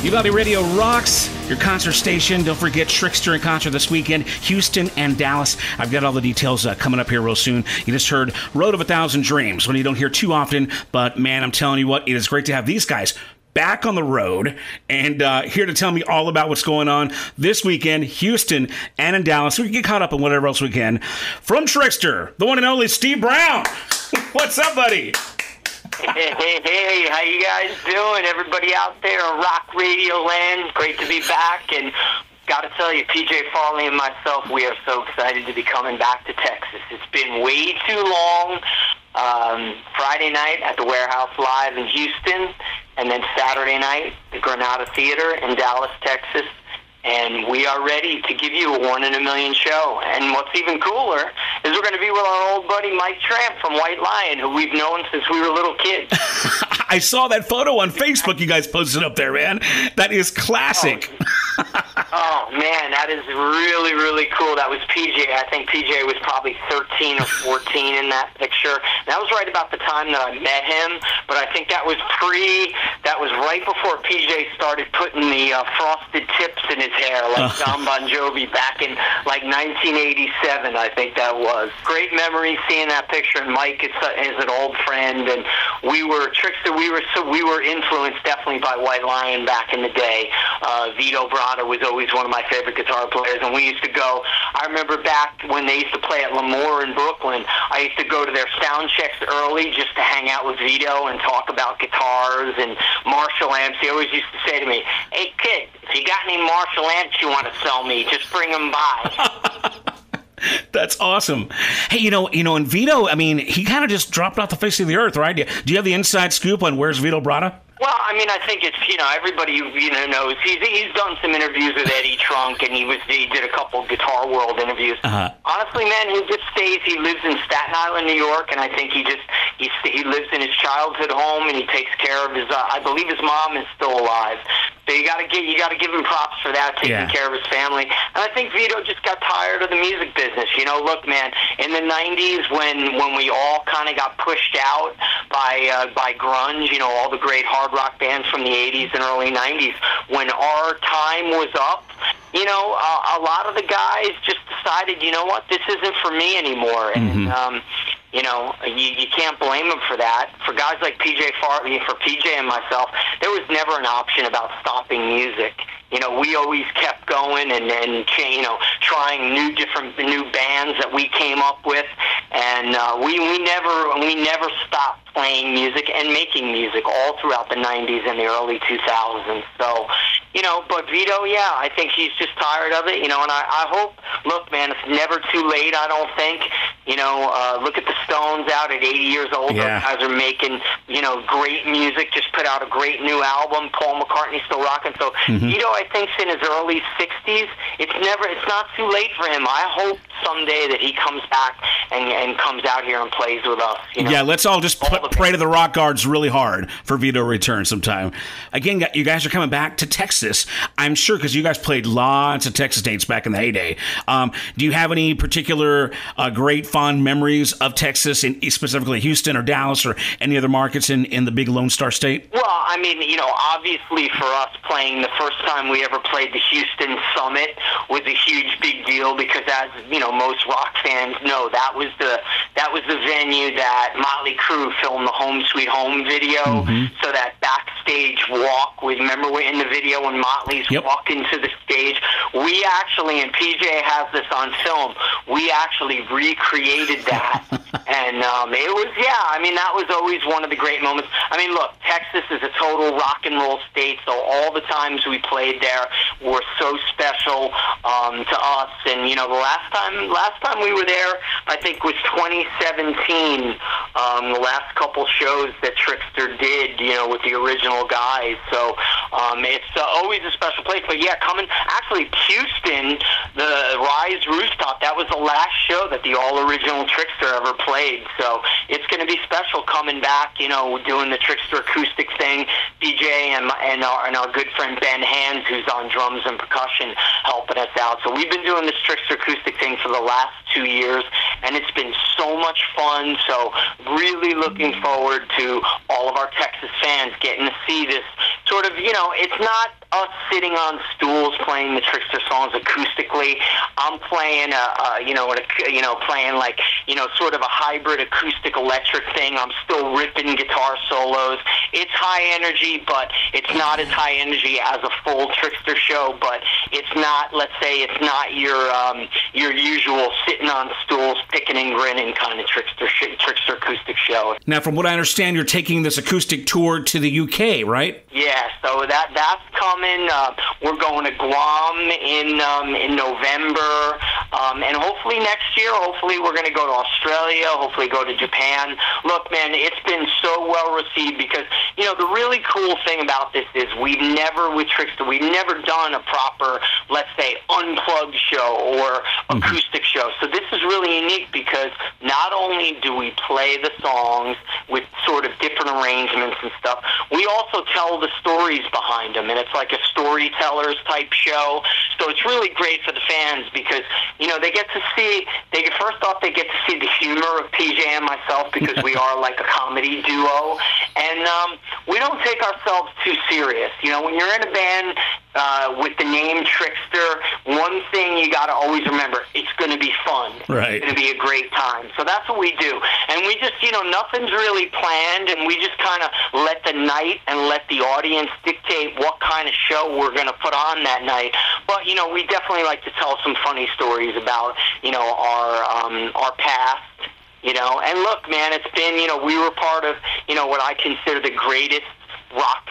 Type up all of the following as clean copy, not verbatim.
U-Valley Radio rocks your concert station. Don't forget Trixter in concert this weekend, Houston and Dallas. I've got all the details coming up here real soon. You just heard Road of a Thousand Dreams, one you don't hear too often, but man, I'm telling you what, it is great to have these guys back on the road and here to tell me all about what's going on this weekend, Houston and in Dallas. We can get caught up on whatever else we can. From Trixter, the one and only Steve Brown. What's up, buddy? Hey, how you guys doing? Everybody out there in rock radio land, great to be back. And got to tell you, PJ Farley and myself, we are so excited to be coming back to Texas. It's been way too long. Friday night at the Warehouse Live in Houston, and then Saturday night, the Granada Theater in Dallas, Texas. And we are ready to give you a 1 in a million show. And what's even cooler is we're going to be with our old buddy Mike Tramp from White Lion, who we've known since we were little kids. I saw that photo on Facebook you guys posted up there, man. That is classic. Oh, man, that is really, really cool. That was PJ. I think PJ was probably 13 or 14 in that picture. That was right about the time that I met him, but I think that was right before PJ started putting the frosted tips in his hair, like John Bon Jovi back in, like, 1987, I think that was. Great memory seeing that picture, and Mike is an old friend, and we were influenced definitely by White Lion back in the day. Vito was always one of my favorite guitar players, and we used to go. I remember back when they used to play at Lemoore in Brooklyn, I used to go to their sound checks early just to hang out with Vito and talk about guitars and Marshall amps. He always used to say to me, "Hey, kid, if you got any Marshall amps you want to sell me, just bring them by." That's awesome. Hey, you know, and Vito, I mean, he kind of just dropped off the face of the earth, right? Do you have the inside scoop on where's Vito Bratta? Well, I mean, I think it's, everybody, knows. He's done some interviews with Eddie Trunk, and he did a couple Guitar World interviews. Honestly, man, he just stays. He lives in Staten Island, New York, and I think he lives in his childhood home, and he takes care of his. I believe his mom is still alive. So you got to give him props for that, taking care of his family. And I think Vito just got tired of the music business. Look, man, in the '90s when we all kind of got pushed out by grunge, all the great hard rock bands from the '80s and early '90s, when our time was up, a lot of the guys just decided, what, this isn't for me anymore. And you can't blame them for that. For guys like PJ Farley, for PJ and myself, there was never an option about stopping music. We always kept going and trying new bands that we came up with, and we never stopped playing music and making music all throughout the '90s and the early 2000s. So, but Vito, I think he's just tired of it, and I hope, look, man, it's never too late, I don't think. Look at the Stones out at 80 years old. Yeah. Those guys are making, great music, just put out a great new album. Paul McCartney's still rocking. So Vito, I think, in his early 60s. It's not too late for him. I hope someday that he comes back and comes out here and plays with us. Yeah, let's all just pray to the rock gods really hard for Vito to return sometime. Again, you guys are coming back to Texas, I'm sure, because you guys played lots of Texas dates back in the heyday. Do you have any particular great fond memories of Texas, in specifically Houston or Dallas or any other markets in the big Lone Star State? Well, I mean, obviously for us, playing the first time we ever played the Houston Summit was a huge big deal, because as most rock fans know, that was the venue that Motley Crue filmed the Home Sweet Home video. So that backstage walk, remember in the video when Motley's walking to the stage, we actually, and PJ has this on film, we actually recreated that. And it was, that was always one of the great moments. I mean, look, Texas is a total rock and roll state, so all the times we played there were so special to us. And the last time we were there, I think, was 2017. The last couple shows that Trixter did, with the original guys. So it's always a special place. But actually, Houston, the Rise Rooftop, that was the last show that the all-original Trixter ever played. So it's going to be special coming back, doing the Trixter Acoustic thing. DJ and our good friend Ben Hands, who's on drums and percussion, helping us out. So we've been doing this Trixter Acoustic thing for the last 2 years, and it's been so much fun. So really looking forward to all of our Texas fans getting to see this sort of, it's not us sitting on stools playing the Trixter songs acoustically. I'm playing playing like, sort of a hybrid acoustic electric thing. I'm still ripping guitar solos. It's high energy, but it's not as high energy as a full Trixter show, but it's not, let's say, it's not your usual sitting on stools, picking and grinning kind of Trixter acoustic show. Now, from what I understand, you're taking this acoustic tour to the UK, right? Yeah, so that's coming. We're going to Guam in November, and hopefully next year, hopefully we're going to go to Australia, hopefully go to Japan. Look, man, it's been so well received because, the really cool thing about this is we've never done a proper, let's say, unplugged show or acoustic show. So this is really unique because not only do we play the songs with sort of different arrangements and stuff, we also tell the stories behind them, and it's like a storytellers type show. So it's really great for the fans because, they get to see, first off, they get to see the humor of PJ and myself because we are like a comedy duo, and we don't take ourselves too serious. When you're in a band with the name Trixter, one thing you got to always remember, it's going to be fun. Right. It's going to be a great time. So that's what we do. And we just, nothing's really planned, and we just kind of let the night and let the audience dictate what kind of show we're going to put on that night. But, we definitely like to tell some funny stories about, our past. And look, man, it's been, we were part of, what I consider the greatest rock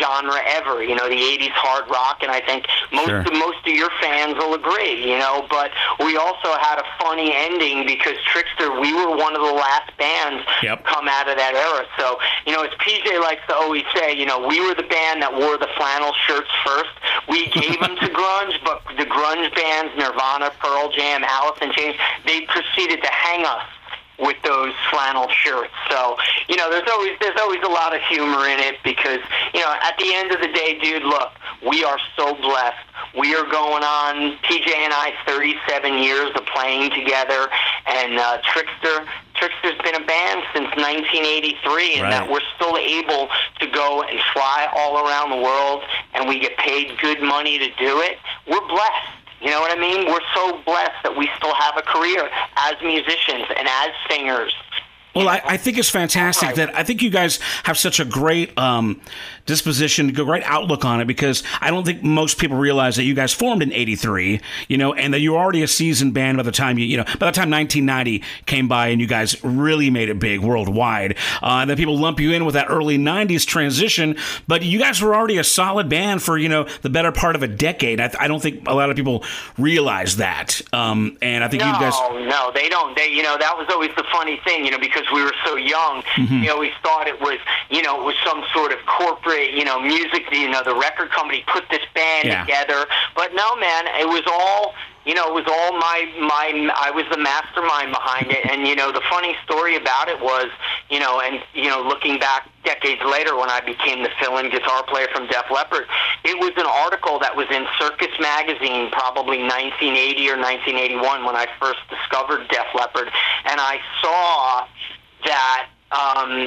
genre ever, the 80s hard rock, and I think most of your fans will agree, but we also had a funny ending because Trixter, we were one of the last bands come out of that era. So, as PJ likes to always say, we were the band that wore the flannel shirts first. We gave them to grunge, but the grunge bands, Nirvana, Pearl Jam, Alice in Chains, they proceeded to hang us with those flannel shirts. So, there's always a lot of humor in it because, at the end of the day, dude, look, we are so blessed. We are going on, PJ and I, 37 years of playing together, and Trixter's been a band since 1983, and that we're still able to go and fly all around the world, and we get paid good money to do it. We're blessed. You know what I mean? We're so blessed that we still have a career as musicians and as singers. Well, I think it's fantastic that I think you guys have such a great disposition, a great outlook on it, because I don't think most people realize that you guys formed in '83, and that you were already a seasoned band by the time by the time 1990 came by and you guys really made it big worldwide. And then people lump you in with that early '90s transition, but you guys were already a solid band for the better part of a decade. I don't think a lot of people realize that. And I think you guys. No, they don't. That was always the funny thing, because we were so young. We thought it was some sort of corporate, music, the record company put this band together. But no, man, it was all, I was the mastermind behind it. And, the funny story about it was, looking back decades later when I became the fill-in guitar player from Def Leppard, it was an article that was in Circus Magazine, probably 1980 or 1981 when I first discovered Def Leppard. And I saw that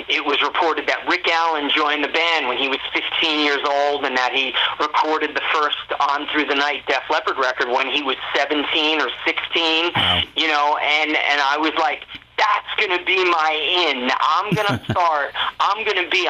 it was reported that Rick Allen joined the band when he was 15 years old, and that he recorded the first On Through the Night Def Leppard record when he was 17 or 16. Wow. And I was like, that's going to be my in. I'm going to start. I'm going to beat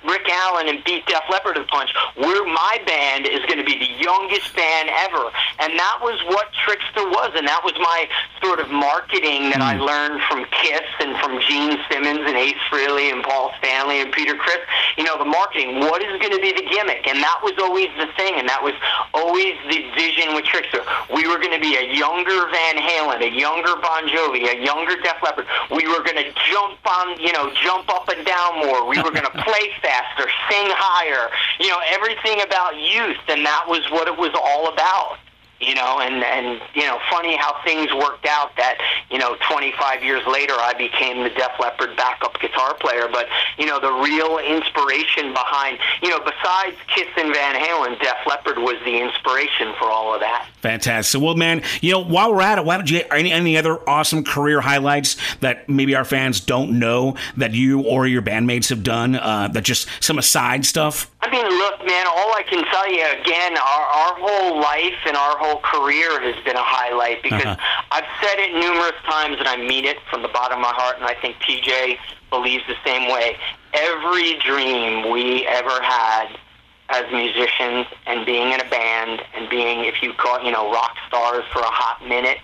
Rick Allen and beat Def Leppard to the punch. My band is going to be the youngest band ever. And that was what Trixter was. And that was my sort of marketing that I learned from Kiss and from Gene Simmons and Ace Frehley and Paul Stanley and Peter Criss. The marketing. What is going to be the gimmick? And that was always the thing. And that was always the vision with Trixter. We were going to be a younger Van Halen, a younger Bon Jovi, a younger Def Leppard. We were going to jump up and down more. We were going to play faster, sing higher, everything about youth, and that was what it was all about. you know, and you know, funny how things worked out that, you know, 25 years later I became the Def Leppard backup guitar player. But, you know, the real inspiration behind, you know, besides Kiss and Van Halen, Def Leppard was the inspiration for all of that. Fantastic. Well, man, you know, while we're at it, why don't you, any other awesome career highlights that maybe our fans don't know that you or your bandmates have done, that just some aside stuff? I mean, look, man, all I can tell you, again, our whole life and our whole career has been a highlight, because I've said it numerous times, and I mean it from the bottom of my heart, and I think TJ believes the same way. Every dream we ever had as musicians, and being in a band, and being, if you call it, you know, rock stars for a hot minute,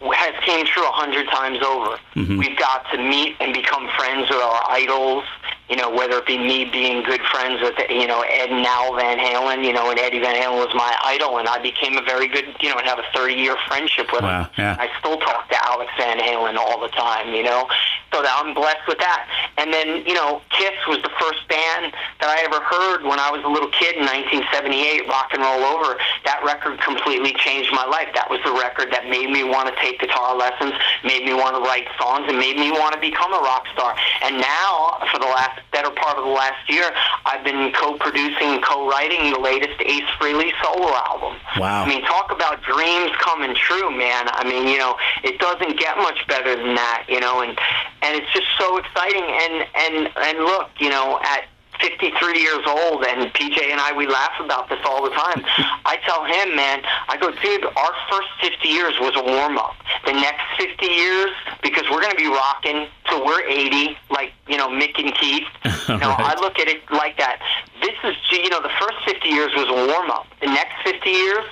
has came true 100 times over. We've got to meet and become friends with our idols, you know, whether it be me being good friends with, you know, Ed and Al Van Halen, you know, and Eddie Van Halen was my idol, and I became a very good, you know, and have a 30-year friendship with him. Yeah. I still talk to Alex Van Halen all the time, you know, so that I'm blessed with that. And then, you know, Kiss was the first band that I ever heard when I was a little kid in 1978, Rock and Roll Over. That record completely changed my life. That was the record that made me want to take guitar lessons, made me want to write songs, and made me want to become a rock star. And now, for the better part of the last year, I've been co-producing and co-writing the latest Ace Frehley solo album. Wow. I mean, talk about dreams coming true, man. I mean, you know, it doesn't get much better than that, you know, and it's just so exciting. And look, you know, at 53 years old, and PJ and I, we laugh about this all the time. I tell him, man, I go, dude, our first 50 years was a warm-up. The next 50 years, because we're going to be rocking till we're 80, like, you know, Mick and Keith. You know, I look at it like that. This is, you know, the first 50 years was a warm-up. The next 50 years,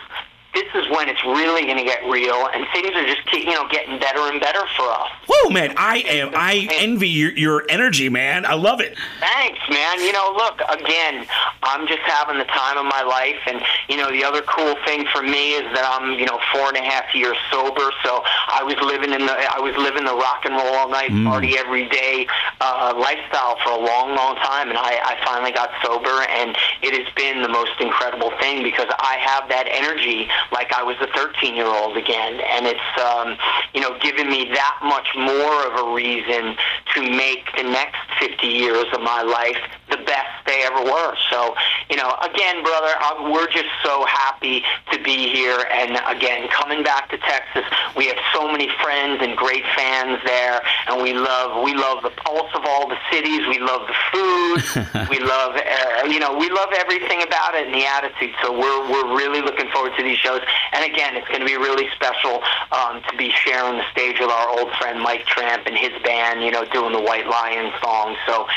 this is when it's really going to get real, and things are just, you know, getting better and better for us. Whoa, man, I envy your energy, man. I love it. Thanks, man. You know, look, again, I'm just having the time of my life, and, you know, the other cool thing for me is that I'm, you know, 4.5 years sober, so I was living the rock and roll all night, party every day lifestyle for a long, long time, and I finally got sober, and it has been the most incredible thing, because I have that energy like I was a 13-year-old again, and it's, you know, given me that much more of a reason to make the next 50 years of my life the best they ever were. So, you know, again, brother, we're just so happy to be here, and again, coming back to Texas, we have so many friends and great fans there, and we love the pulse of all the cities, we love the food, we love, you know, we love everything about it and the attitude, so we're really looking forward to these shows. And again, it's going to be really special to be sharing the stage with our old friend Mike Tramp and his band, you know, doing the White Lion song. So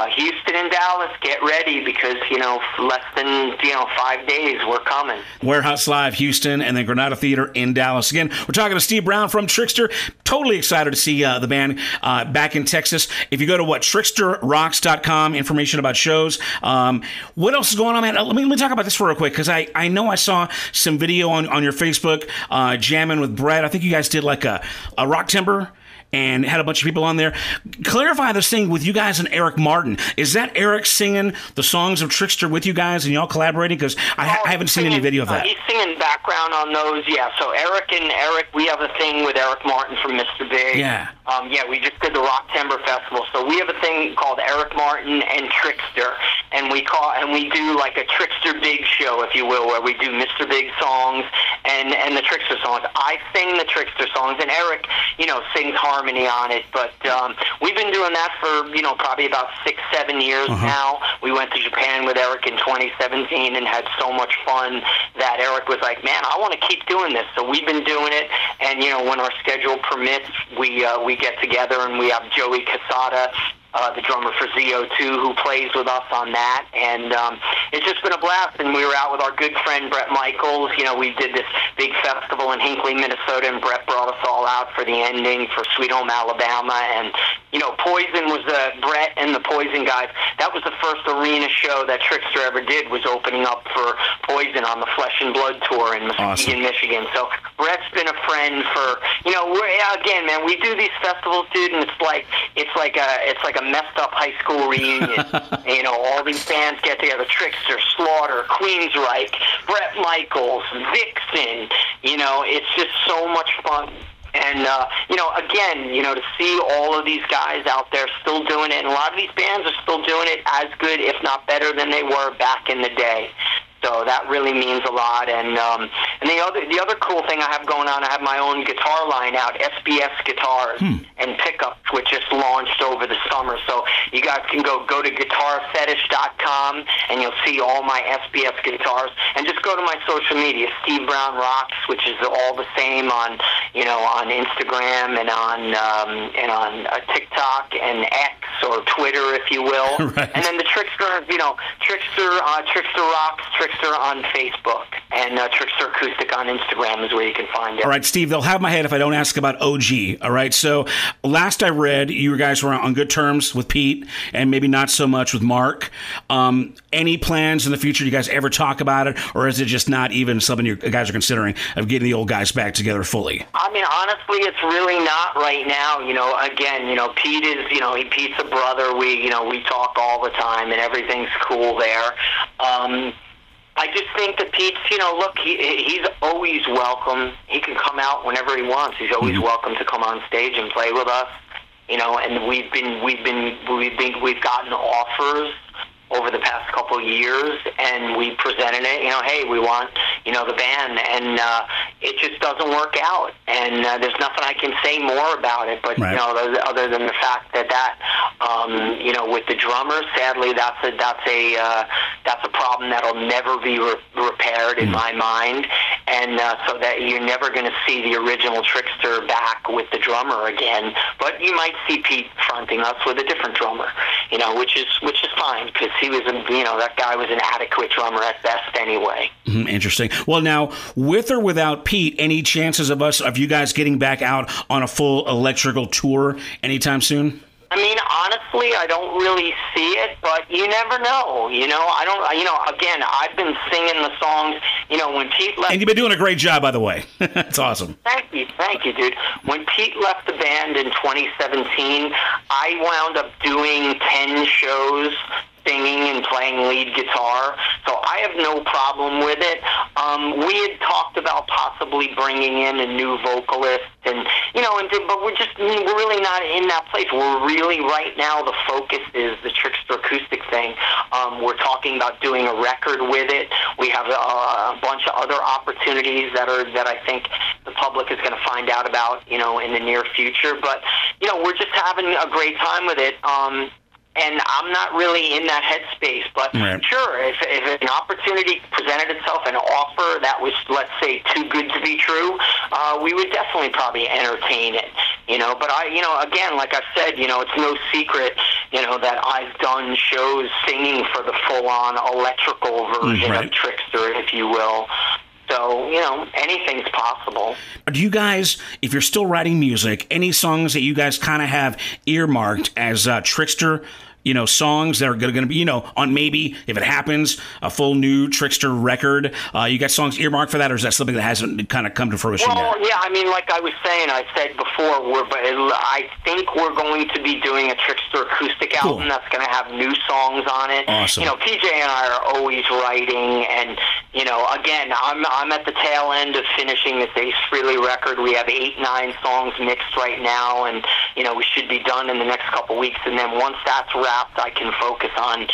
Houston and Dallas, get ready, because, you know, less than, you know, 5 days, we're coming. Warehouse Live, Houston, and then Granada Theater in Dallas. Again, we're talking to Steve Brown from Trixter. Totally excited to see the band back in Texas. If you go to TrixterRocks.com, information about shows. What else is going on, man? Let me talk about this for real quick, because I know I saw some video on your Facebook jamming with Brett. I think you guys did like a Rock Timber, and had a bunch of people on there. Clarify this thing with you guys and Eric Martin. Is that Eric singing the songs of Trixter with you guys and y'all collaborating? Because I haven't seen any video of that. He's singing background on those, yeah. So Eric, we have a thing with Eric Martin from Mr. Big. Yeah. Yeah, we just did the Rock Timber Festival. So we have a thing called Eric Martin and Trixter, and we do like a Trixter Big show, if you will, where we do Mr. Big songs and the Trixter songs. I sing the Trixter songs, and Eric, you know, sings harmony on it. But we've been doing that for, you know, probably about 6-7 years now. We went to Japan with Eric in 2017 and had so much fun that Eric was like, man, I want to keep doing this. So we've been doing it, and, you know, when our schedule permits, we get together, and we have Joey Casada, the drummer for ZO2, who plays with us on that, and it's just been a blast. And we were out with our good friend Brett Michaels. You know, we did this big festival in Hinckley, Minnesota, and Brett brought us all out for the ending for Sweet Home Alabama. And, you know, Poison was Brett and the Poison guys. That was the first arena show that Trixter ever did, was opening up for Poison on the Flesh and Blood tour in Muskegon, Michigan. So Brett's been a friend for, again, man, we do these festivals, dude, and it's like a messed up high school reunion. All these bands get together: Trixter, Slaughter, Queensryche, Bret Michaels, Vixen. It's just so much fun. And, again, to see all of these guys out there still doing it, and a lot of these bands are still doing it as good, if not better, than they were back in the day. So that really means a lot. And the other cool thing I have going on, I have my own guitar line out, SBS Guitars and Pickups, which just launched over the summer. So you guys can go to guitarfetish.com, and you'll see all my SBS guitars. And just go to my social media, Steve Brown Rocks, which is all the same on Instagram and on TikTok and X, or Twitter, if you will. Right. And then the Trixter, Trixter Rocks, Trixter on Facebook, and Trixter Acoustic on Instagram is where you can find it. All right, Steve, they'll have my head if I don't ask about OG. All right, so last I read, you guys were on good terms with Pete, and maybe not so much with Mark. Any plans in the future? Do you guys ever talk about it, or is it just not even something you guys are considering of getting the old guys back together fully? I mean, honestly, it's really not right now. Again, Pete is, Pete's a brother. We talk all the time, and everything's cool there. I just think that Pete's, look, he's always welcome. He can come out whenever he wants. He's always welcome to come on stage and play with us. And we've gotten offers over the past couple of years, and we presented it, hey, we want, the band, and it just doesn't work out, and there's nothing I can say more about it, but, right. Other than the fact that with the drummer, sadly, that's a problem that'll never be repaired in my mind, and so that you're never going to see the original Trixter back with the drummer again, but you might see Pete fronting us with a different drummer, which is fine, because he was, that guy was an adequate drummer at best anyway. Interesting. Well, now, with or without Pete, any chances of you guys getting back out on a full electrical tour anytime soon? I mean, honestly, I don't really see it, but you never know. Again, I've been singing the songs, when Pete left. And you've been doing a great job, by the way. That's awesome. Thank you, dude. When Pete left the band in 2017, I wound up doing 10 shows, singing and playing lead guitar, so I have no problem with it. We had talked about possibly bringing in a new vocalist, but we're really not in that place. We're really, right now, the focus is the Trixter Acoustic thing. We're talking about doing a record with it. We have a bunch of other opportunities that I think the public is going to find out about, in the near future. But, we're just having a great time with it. And I'm not really in that headspace, but right. Sure, if an opportunity presented itself, an offer that was, let's say, too good to be true, we would definitely probably entertain it, But again, like I said, it's no secret, that I've done shows singing for the full-on electrical version right. of Trixter, if you will. So, anything's possible. Do you guys, if you're still writing music, any songs that you guys kind of have earmarked as Trixter, songs that are going to be, on maybe, if it happens, a full new Trixter record? You got songs earmarked for that, or is that something that hasn't kind of come to fruition yet? Well, yeah, I mean, like I was saying, I said before, I think we're going to be doing a Trixter acoustic album that's going to have new songs on it. Awesome. PJ and I are always writing, and, again, I'm at the tail end of finishing this Ace Frehley record. We have 8-9 songs mixed right now, and, we should be done in the next couple weeks, and then once that's wrapped, I can focus on,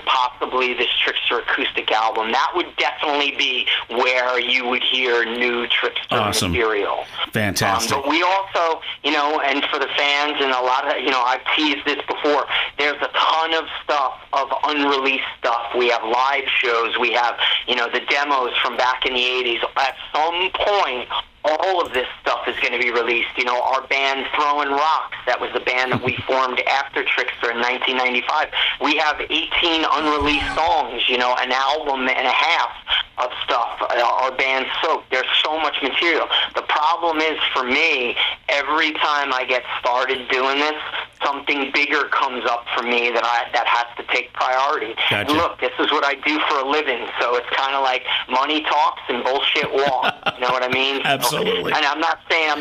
possibly this Trixter acoustic album. That would definitely be where you would hear new Trixter material. Fantastic. But we also, and for the fans, and a lot of, I've teased this before, there's a ton of stuff, of unreleased stuff. We have live shows. We have, the demos from back in the 80s. At some point, all of this stuff is going to be released. Our band Throwing Rocks, that was the band that we formed after Trixter in 1995. We have 18 unreleased songs, an album and a half of stuff. Our band Soaked. There's so much material. The problem is, for me, every time I get started doing this, something bigger comes up for me that has to take priority. Gotcha. And look, this is what I do for a living, so it's kind of like money talks and bullshit walks. You know what I mean? Absolutely. And I'm not saying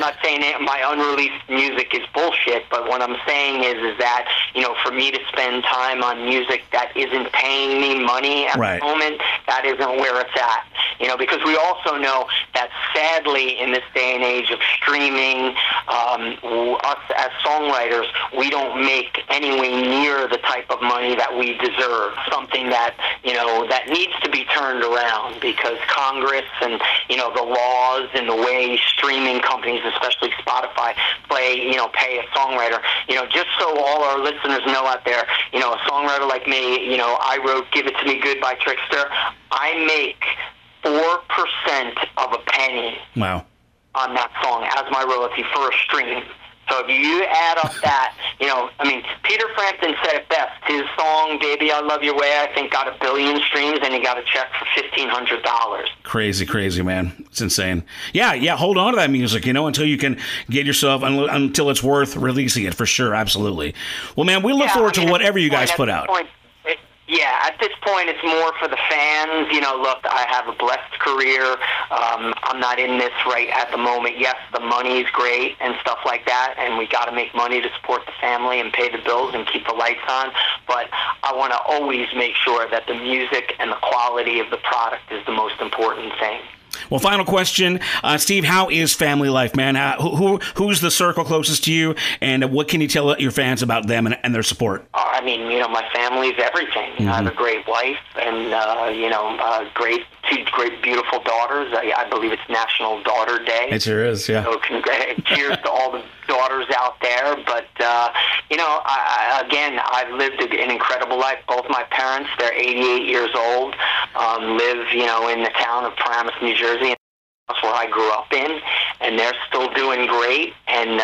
my unreleased music is bullshit, but what I'm saying is that, you know, for me to spend time on music that isn't paying me money at the moment, that isn't where it's at. You know, because we also know that sadly in this day and age of streaming, us as songwriters, we don't make anywhere near the type of money that we deserve. Something that, you know, that needs to be turned around, because Congress and, you know, the laws and the way streaming companies, especially Spotify, pay a songwriter. You know, just so all our listeners know out there, you know, a songwriter like me, you know, I wrote Give It To Me Good by Trixter. I make 4% of a penny on that song as my royalty for a stream. So if you add up that, you know, I mean, Peter Frampton said it best. His song, Baby, I Love Your Way, I think got 1 billion streams, and he got a check for $1,500. Crazy, man. It's insane. Yeah, hold on to that music, you know, until you can get yourself, until it's worth releasing it, for sure, absolutely. Well, man, we look forward to whatever you guys put out. At this point, it's more for the fans. You know, look, I have a blessed career. I'm not in this right at the moment. Yes, the money's great and stuff like that, and we got to make money to support the family and pay the bills and keep the lights on. But I want to always make sure that the music and the quality of the product is the most important thing. Well, final question, Steve, how is family life, man? Who's the circle closest to you, and what can you tell your fans about them and their support? I mean, you know, my family's everything. Mm-hmm. I have a great wife and, two great, beautiful daughters. I believe it's National Daughter Day. It sure is, yeah. So cheers to all the daughters out there. But, I've lived an incredible life. Both my parents, they're 88 years old, live, you know, in the town of Paramus, New Jersey. That's where I grew up in, and they're still doing great. And,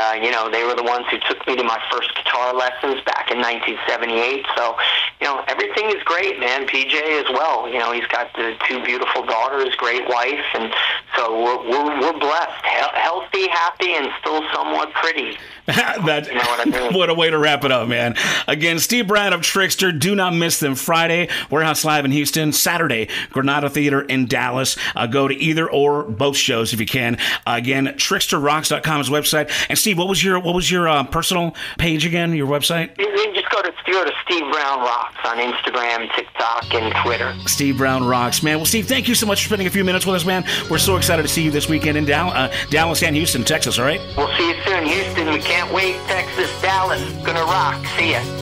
they were the ones who took me to my first guitar lessons back in 1978. So, you know, everything is great, man. PJ as well. You know, he's got the 2 beautiful daughters, great wife, and so we're blessed. Healthy, happy, and still somewhat pretty. You know what I mean? What a way to wrap it up, man. Again, Steve Brown of Trixter. Do not miss them. Friday, Warehouse Live in Houston. Saturday, Granada Theater in Dallas. Go to either or both shows if you can. Again, TrixterRocks.com is the website. And Steve, what was your personal page again? Your website? You just go to Steve Brown Rocks on Instagram, TikTok, and Twitter. Steve Brown Rocks, man. Well, Steve, thank you so much for spending a few minutes with us, man. We're so excited to see you this weekend in Dallas and Houston, Texas. All right. We'll see you soon, Houston. We can't wait. Texas, Dallas, gonna rock. See ya.